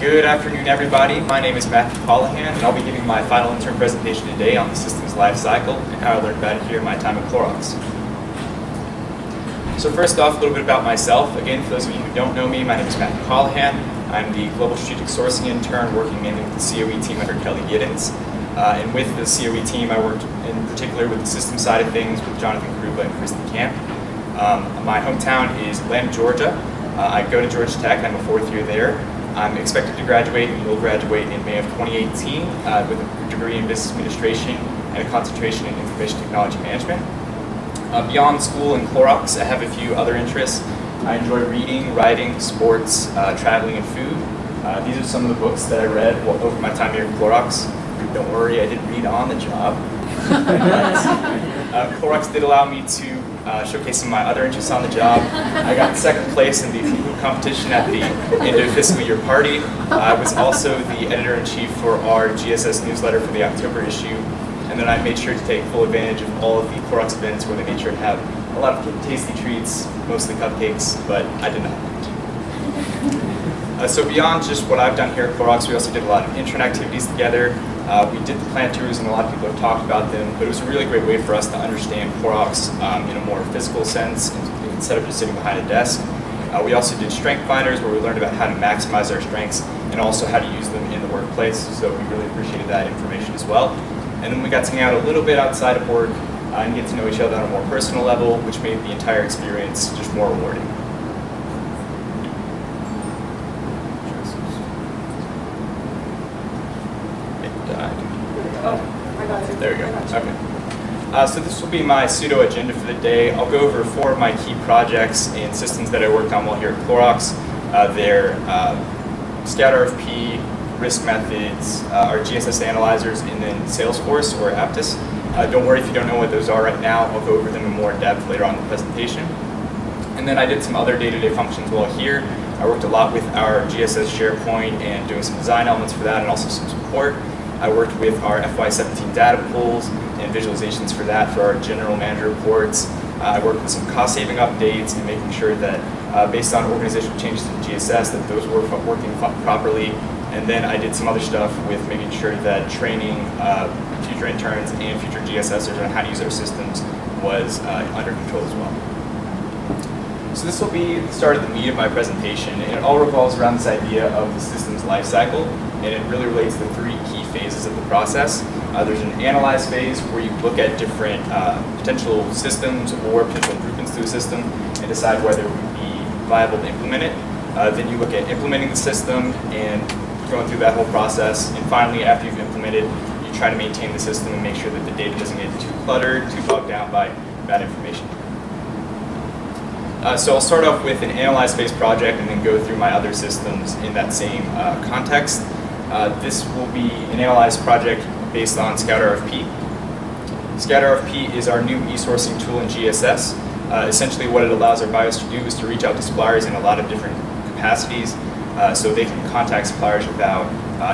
Good afternoon, everybody. My name is Matthew Hollahan, and I'll be giving my final intern presentation today on the system's life cycle and how I learned about it here in my time at Clorox. So first off, a little bit about myself. Again, for those of you who don't know me, my name is Matthew Hollahan. I'm the Global Strategic Sourcing Intern working mainly with the COE team under Kelly Giddens. And with the COE team, I worked in particular with the system side of things with Jonathan Karuba and Kristen Camp. My hometown is Atlanta, Georgia. I go to Georgia Tech. I'm a fourth year there. I'm expected to graduate and will graduate in May of 2018 with a degree in business administration and a concentration in information technology management. Beyond school and Clorox, I have a few other interests. I enjoy reading, writing, sports, traveling, and food. These are some of the books that I read over my time here at Clorox. Don't worry, I didn't read on the job. Clorox did allow me to showcase some of my other interests on the job. I got second place in the food competition at the end of fiscal year party. I was also the editor-in-chief for our GSS newsletter for the October issue. And then I made sure to take full advantage of all of the Clorox events where they made sure to have a lot of tasty treats, mostly cupcakes, but I did not. So beyond just what I've done here at Clorox, we also did a lot of intern activities together. We did the plant tours, and a lot of people have talked about them, but it was a really great way for us to understand Clorox in a more physical sense instead of just sitting behind a desk. We also did strength finders where we learned about how to maximize our strengths and also how to use them in the workplace, so we really appreciated that information as well. And then we got to hang out a little bit outside of work and get to know each other on a more personal level, which made the entire experience just more rewarding. There we go. Okay. So this will be my pseudo agenda for the day. I'll go over 4 of my key projects and systems that I worked on while here at Clorox. They're Scout RFP, risk methods, our GSS analyzers, and then Salesforce or Aptus. Don't worry if you don't know what those are right now. I'll go over them in more depth later on in the presentation. And then I did some other day-to-day functions while here. I worked a lot with our GSS SharePoint and doing some design elements for that and also some support. I worked with our FY17 data pools and visualizations for that for our general manager reports. I worked with some cost-saving updates and making sure that based on organizational changes in GSS that those were working properly. And then I did some other stuff with making sure that training future interns and future GSSers on how to use our systems was under control as well. So this will be the start of the meat of my presentation, and it all revolves around this idea of the system's life cycle, and it really relates to 3 key phases of the process. There's an analyze phase where you look at different potential systems or potential improvements to a system and decide whether it would be viable to implement it. Then you look at implementing the system and going through that whole process, and finally, after you've implemented, you try to maintain the system and make sure that the data doesn't get too cluttered, too bogged down by bad information. So I'll start off with an analyze phase project and then go through my other systems in that same context. This will be an analyze project based on Scout RFP. Scout RFP is our new e-sourcing tool in GSS. Essentially what it allows our buyers to do is to reach out to suppliers in a lot of different capacities so they can contact suppliers about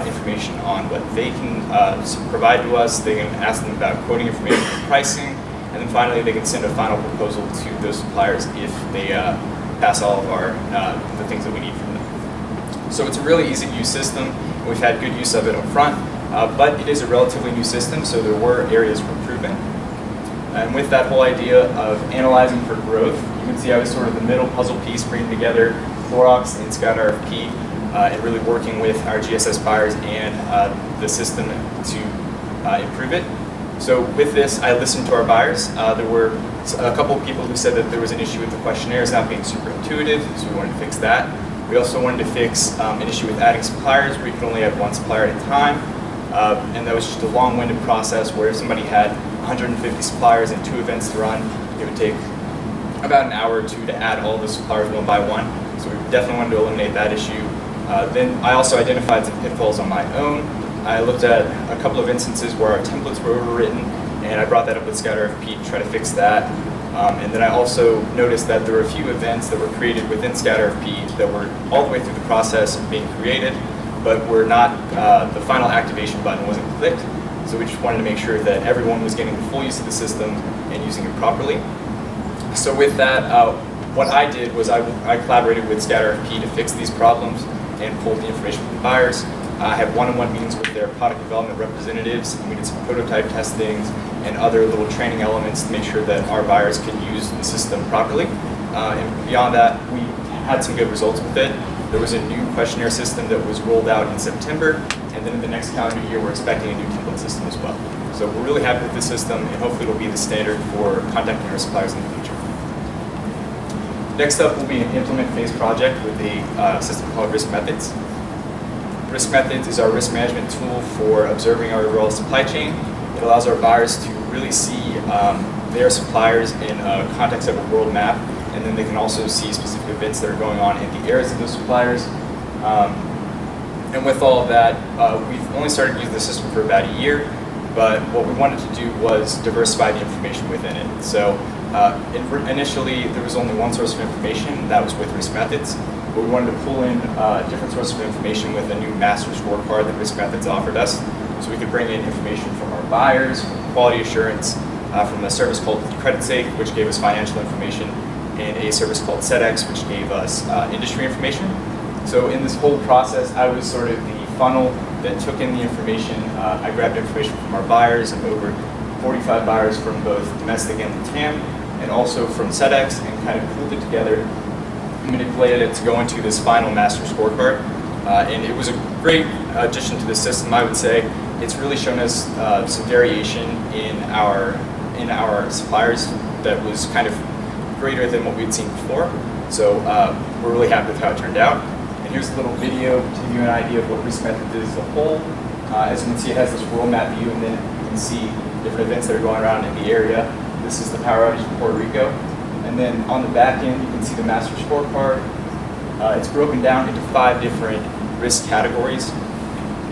information on what they can provide to us. They can ask them about quoting information and pricing. And then finally, they can send a final proposal to those suppliers if they pass all of the things that we need from them. So it's a really easy to use system. We've had good use of it up front, but it is a relatively new system, so there were areas for improvement. And with that whole idea of analyzing for growth, you can see I was sort of the middle puzzle piece bringing together Clorox and Scout RFP and really working with our GSS buyers and the system to improve it. So with this, I listened to our buyers. There were a couple of people who said that there was an issue with the questionnaires not being super intuitive, so we wanted to fix that. We also wanted to fix an issue with adding suppliers where you could only add 1 supplier at a time. And that was just a long-winded process where if somebody had 150 suppliers and 2 events to run, it would take about an hour or 2 to add all the suppliers one by one. So we definitely wanted to eliminate that issue. Then I also identified some pitfalls on my own. I looked at a couple of instances where our templates were overwritten, and I brought that up with Scout RFP to try to fix that. And then I also noticed that there were a few events that were created within Scout RFP that were all the way through the process of being created, but were not, the final activation button wasn't clicked. So we just wanted to make sure that everyone was getting the full use of the system and using it properly. So with that, what I did was I collaborated with Scout RFP to fix these problems and pulled the information from the buyers. I had one-on-one meetings with their product development representatives, and we did some prototype testings and other little training elements to make sure that our buyers could use the system properly. And beyond that, we had some good results with it. There was a new questionnaire system that was rolled out in September, and then in the next calendar year, we're expecting a new template system as well. So we're really happy with this system, and hopefully it'll be the standard for contacting our suppliers in the future. Next up will be an implement phase project with a system called Risk Methods. Risk Methods is our risk management tool for observing our overall supply chain. It allows our buyers to really see their suppliers in a context of a world map, and then they can also see specific events that are going on in the areas of those suppliers. And with all of that, we've only started using the system for about a year, but what we wanted to do was diversify the information within it. So initially, there was only one source of information, that was with Risk Methods. But we wanted to pull in different sources of information with a new master scorecard that Risk Methods offered us. So we could bring in information from our buyers, from quality assurance, from a service called CreditSafe, which gave us financial information, and a service called SEDEX, which gave us industry information. So in this whole process, I was sort of the funnel that took in the information. I grabbed information from our buyers, of over 45 buyers from both domestic and TAM, and also from SEDEX, and kind of pooled it together, manipulated it to go into this final master scorecard. And it was a great addition to the system, I would say. It's really shown us some variation in our suppliers that was kind of greater than what we'd seen before. So we're really happy with how it turned out. And here's a little video to give you an idea of what Risk Methods is as a whole. As you can see, it has this world map view, and then you can see different events that are going around in the area. This is the power outage in Puerto Rico. And then on the back end, you can see the master scorecard. It's broken down into 5 different risk categories.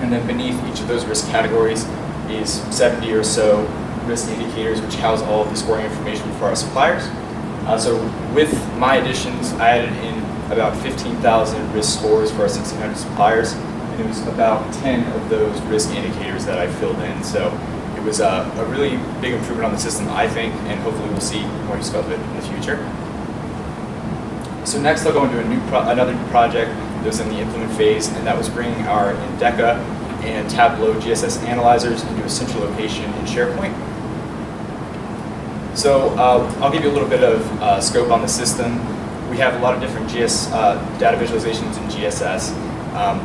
And then beneath each of those risk categories is 70 or so risk indicators, which house all of the scoring information for our suppliers. So with my additions, I added in about 15,000 risk scores for our 1,600 suppliers. And it was about 10 of those risk indicators that I filled in. So it was a really big improvement on the system, I think, and hopefully we'll see more use of it in the future. So next I'll go into another new project that was in the implement phase, and that was bringing our Indeca and Tableau GSS analyzers into a central location in SharePoint. So I'll give you a little bit of scope on the system. We have a lot of different data visualizations in GSS.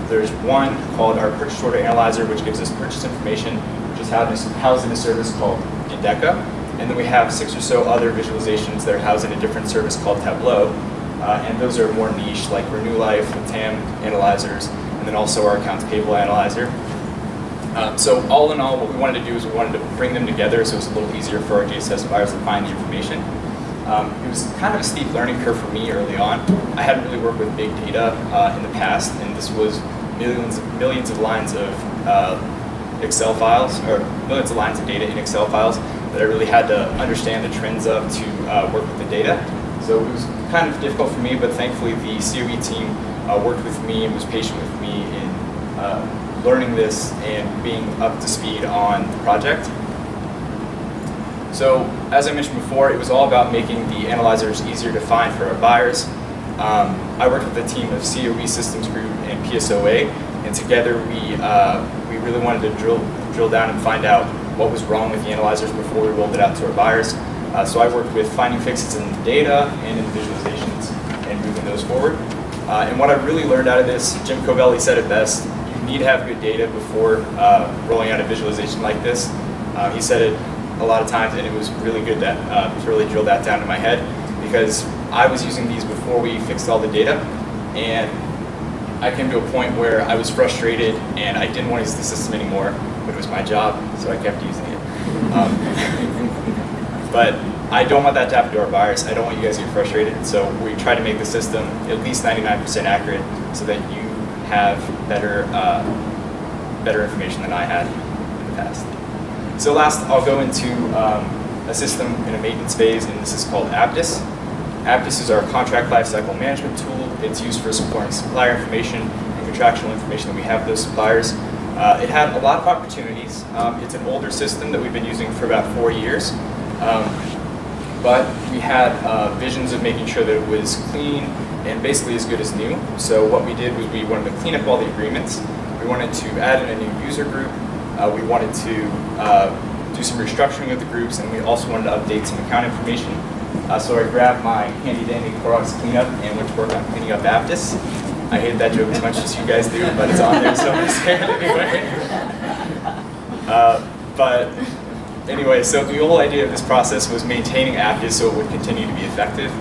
There's one called our purchase order analyzer, which gives us purchase information, which is housed in a service called Indeca. And then we have 6 or so other visualizations that are housed in a different service called Tableau. And those are more niche, like Renew Life, TAM analyzers, and then also our accounts payable analyzer. So all in all, what we wanted to do is we wanted to bring them together so it was a little easier for our GSS buyers to find the information. It was kind of a steep learning curve for me early on. I hadn't really worked with big data in the past, and this was millions of lines of Excel files, or millions of lines of data in Excel files that I really had to understand the trends of to work with the data. So it was kind of difficult for me, but thankfully the COE team worked with me and was patient with me in learning this and being up to speed on the project. So as I mentioned before, it was all about making the analyzers easier to find for our buyers. I worked with a team of COE Systems Group and PSOA, and together we really wanted to drill down and find out what was wrong with the analyzers before we rolled it out to our buyers. So I worked with finding fixes in the data and in the visualizations and moving those forward. And what I really learned out of this, Jim Covelli said it best, you need to have good data before rolling out a visualization like this. He said it a lot of times, and it was really good to really drill that down to my head, because I was using these before we fixed all the data, and I came to a point where I was frustrated and I didn't want to use the system anymore, but it was my job, so I kept using it. But I don't want that to happen to our buyers. I don't want you guys to get frustrated, so we try to make the system at least 99% accurate so that you have better information than I had in the past. So last, I'll go into a system in a maintenance phase, and this is called Aptus. Aptus is our contract lifecycle management tool. It's used for supporting supplier information and contractual information that we have with those suppliers. It had a lot of opportunities. It's an older system that we've been using for about 4 years. But we had visions of making sure that it was clean and basically as good as new. So what we did was we wanted to clean up all the agreements. We wanted to add in a new user group. We wanted to do some restructuring of the groups, and we also wanted to update some account information. So I grabbed my handy-dandy Clorox cleanup and went to work on cleaning up Aptus. I hate that joke as much as you guys do, but it's on there, so I'm going to say it anyway. But anyway, so the whole idea of this process was maintaining Aptus so it would continue to be effective.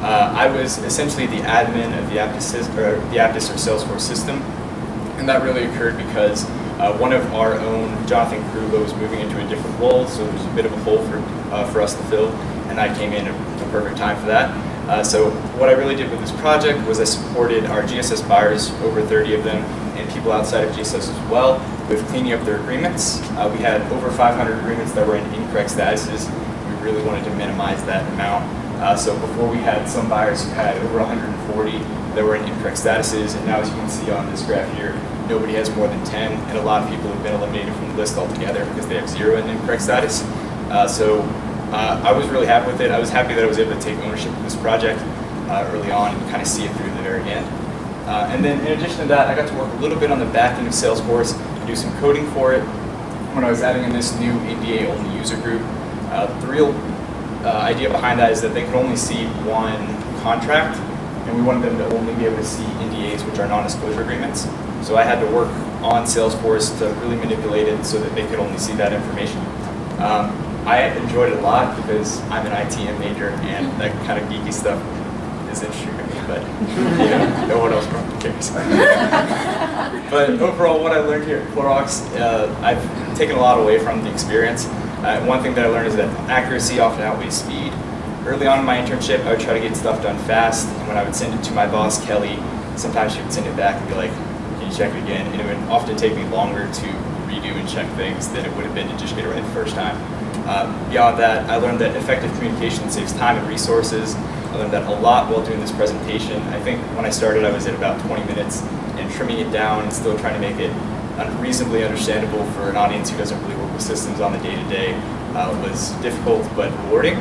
I was essentially the admin of the Aptus or Salesforce system, and that really occurred because one of our own, Jonathan Krulo, was moving into a different role, so there was a bit of a hole for us to fill, and I came in at the perfect time for that. So what I really did with this project was I supported our GSS buyers, over 30 of them, and people outside of GSS as well, with cleaning up their agreements. We had over 500 agreements that were in incorrect statuses. We really wanted to minimize that amount. So before we had some buyers who had over 140 that were in incorrect statuses, and now as you can see on this graph here, nobody has more than 10, and a lot of people have been eliminated from the list altogether because they have 0 in incorrect status. I was really happy with it. I was happy that I was able to take ownership of this project early on and kind of see it through to the very end. And then in addition to that, I got to work a little bit on the back end of Salesforce and do some coding for it when I was adding in this new NDA-only user group. The real idea behind that is that they could only see one contract, and we wanted them to only be able to see NDAs, which are non-disclosure agreements. So I had to work on Salesforce to really manipulate it so that they could only see that information. I enjoyed it a lot because I'm an ITM major, and that kind of geeky stuff is interesting to me, but you know, no one else probably cares. But overall, what I learned here at Clorox, I've taken a lot away from the experience. One thing that I learned is that accuracy often outweighs speed. Early on in my internship, I would try to get stuff done fast, and when I would send it to my boss, Kelly, sometimes she would send it back and be like, can you check it again? And it would often take me longer to redo and check things than it would have been to just get it right the first time. Beyond that, I learned that effective communication saves time and resources. I learned that a lot while doing this presentation. I think when I started, I was at about 20 minutes, and trimming it down and still trying to make it reasonably understandable for an audience who doesn't really work with systems on the day-to-day was difficult but rewarding.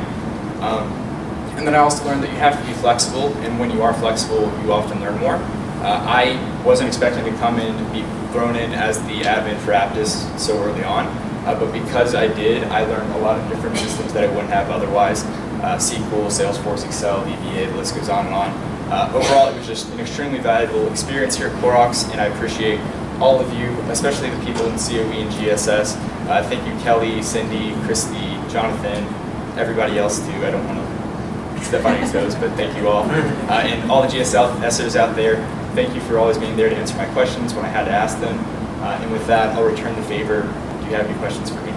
And then I also learned that you have to be flexible, and when you are flexible, you often learn more. I wasn't expecting to come in and be thrown in as the admin for Aptus so early on, but because I did, I learned a lot of different systems that I wouldn't have otherwise. SQL, Salesforce, Excel, VBA, the list goes on and on. Overall, it was just an extremely valuable experience here at Clorox, and I appreciate all of you, especially the people in COE and GSS. Thank you, Kelly, Cindy, Christy, Jonathan, everybody else too. I don't want to step on any toes, but thank you all. And all the GSSers out there, thank you for always being there to answer my questions when I had to ask them. And with that, I'll return the favor. Do you have any questions for me?